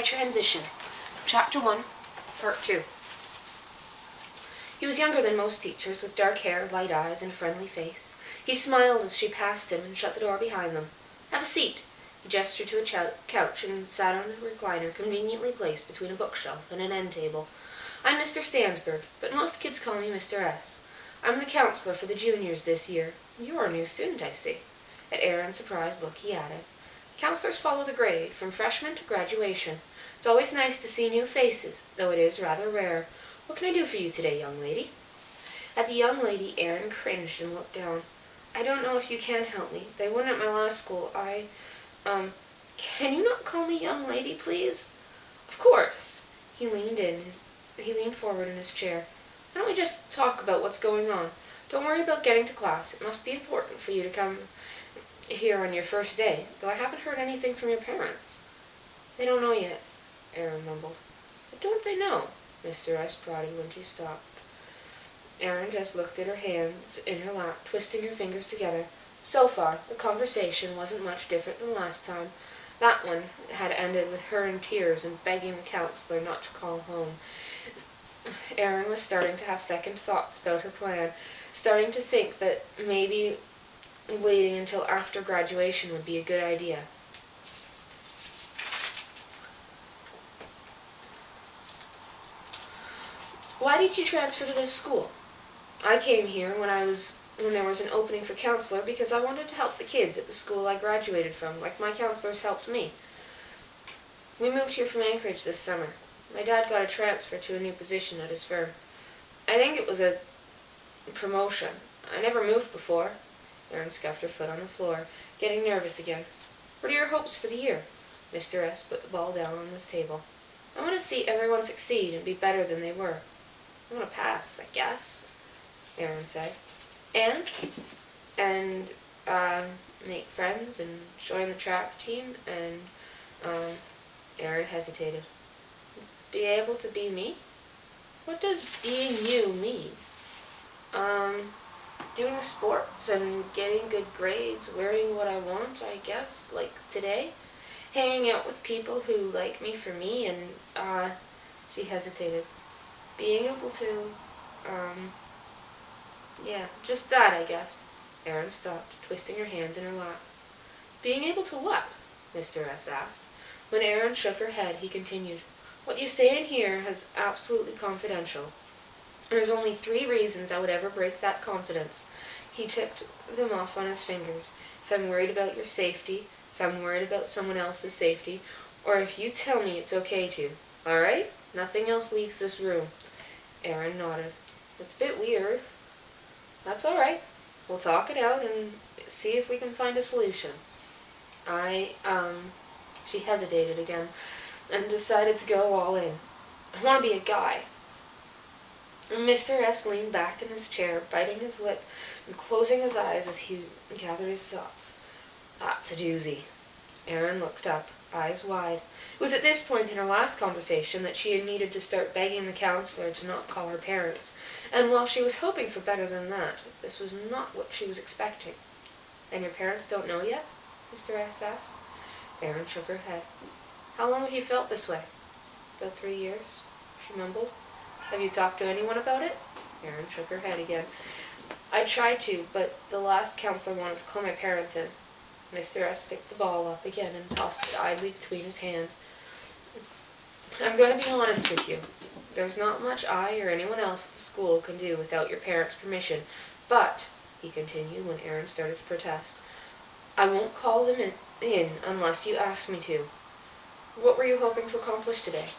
Transition Chapter 1, Part 2. He was younger than most teachers, with dark hair, light eyes, and a friendly face. He smiled as she passed him and shut the door behind them. "Have a seat." He gestured to a couch and sat on a recliner conveniently placed between a bookshelf and an end table. "I'm Mr. Stansburg, but most kids call me Mr. S. I'm the counselor for the juniors this year. You're a new student, I see." At Aaron's surprised look, he added, "Counselors follow the grade, from freshman to graduation. It's always nice to see new faces, though it is rather rare. What can I do for you today, young lady?" At the young lady, Aaron cringed and looked down. "I don't know if you can help me. They wouldn't at my last school. Can you not call me young lady, please?" "Of course." He leaned forward in his chair. "Why don't we just talk about what's going on? Don't worry about getting to class. It must be important for you to come here on your first day, though I haven't heard anything from your parents." "They don't know yet," Aaron mumbled. "But don't they know?" Mr. S. prodded when she stopped. Aaron just looked at her hands in her lap, twisting her fingers together. So far, the conversation wasn't much different than last time. That one had ended with her in tears and begging the counselor not to call home. Aaron was starting to have second thoughts about her plan, starting to think that maybe waiting until after graduation would be a good idea. "Why did you transfer to this school?" "I came here when there was an opening for counselor because I wanted to help the kids at the school I graduated from, like my counselors helped me. We moved here from Anchorage this summer. My dad got a transfer to a new position at his firm. I think it was a promotion. I never moved before." Aaron scuffed her foot on the floor, getting nervous again. "What are your hopes for the year?" Mr. S. put the ball down on this table. "I want to see everyone succeed and be better than they were. I want to pass, I guess," Aaron said. And make friends and join the track team and, Aaron hesitated. "Be able to be me?" "What does being you mean?" Doing sports and getting good grades, wearing what I want, I guess, like today. Hanging out with people who like me for me and, she hesitated. Being able to, yeah, just that, I guess." Aaron stopped, twisting her hands in her lap. "Being able to what?" Mr. S. asked. When Aaron shook her head, he continued, "What you say in here is absolutely confidential. There's only 3 reasons I would ever break that confidence." He ticked them off on his fingers. "If I'm worried about your safety, if I'm worried about someone else's safety, or if you tell me it's okay to. All right? Nothing else leaves this room." Aaron nodded. "It's a bit weird." "That's all right. We'll talk it out and see if we can find a solution." She hesitated again and decided to go all in. "I want to be a guy." Mr. S. leaned back in his chair, biting his lip and closing his eyes as he gathered his thoughts. "That's a doozy." Aaron looked up, eyes wide. It was at this point in her last conversation that she had needed to start begging the counselor to not call her parents, and while she was hoping for better than that, this was not what she was expecting. "And your parents don't know yet?" Mr. S. asked. Aaron shook her head. "How long have you felt this way?" "About 3 years," she mumbled. "Have you talked to anyone about it?" Aaron shook her head again. "I tried to, but the last counselor wanted to call my parents in." Mr. S. picked the ball up again and tossed it idly between his hands. "I'm going to be honest with you. There's not much I or anyone else at the school can do without your parents' permission. But," he continued when Aaron started to protest, "I won't call them in unless you ask me to. What were you hoping to accomplish today?"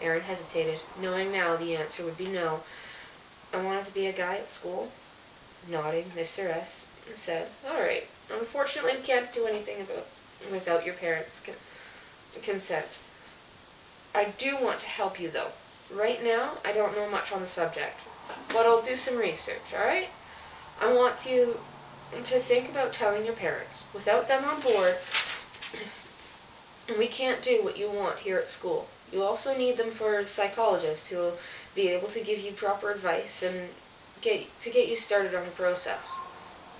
Aaron hesitated, knowing now the answer would be no. "I wanted to be a guy at school." Nodding, Mr. S. said, "All right. Unfortunately, we can't do anything without your parents' consent. I do want to help you, though. Right now, I don't know much on the subject, but I'll do some research, all right? I want you to think about telling your parents. Without them on board, we can't do what you want here at school. You also need them for a psychologist who will be able to give you proper advice and get you started on the process."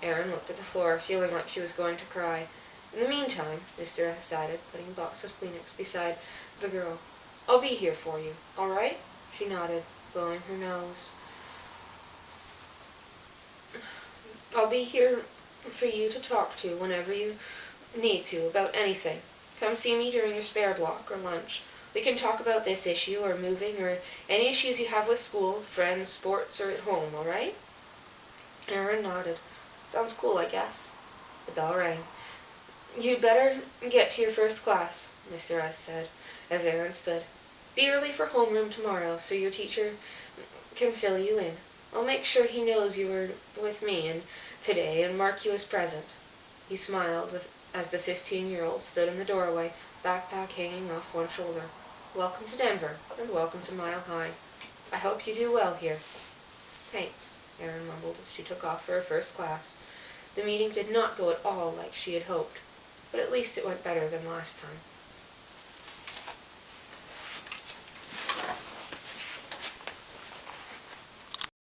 Aaron looked at the floor, feeling like she was going to cry. In the meantime, Mr. S added, putting a box of Kleenex beside the girl, I'll be here for you, all right? She nodded, blowing her nose. I'll be here for you to talk to whenever you need to about anything. Come see me during your spare block or lunch. We can talk about this issue or moving or any issues you have with school, friends, sports, or at home, all right? Aaron nodded. Sounds cool, I guess. The bell rang. You'd better get to your first class, Mr. S said, as Aaron stood. Be early for homeroom tomorrow so your teacher can fill you in. I'll make sure he knows you were with me and today and mark you as present. He smiled as the 15-year-old stood in the doorway, backpack hanging off one shoulder. Welcome to Denver, and welcome to Mile High. I hope you do well here. Thanks, Erin mumbled as she took off for her first class. The meeting did not go at all like she had hoped, but at least it went better than last time.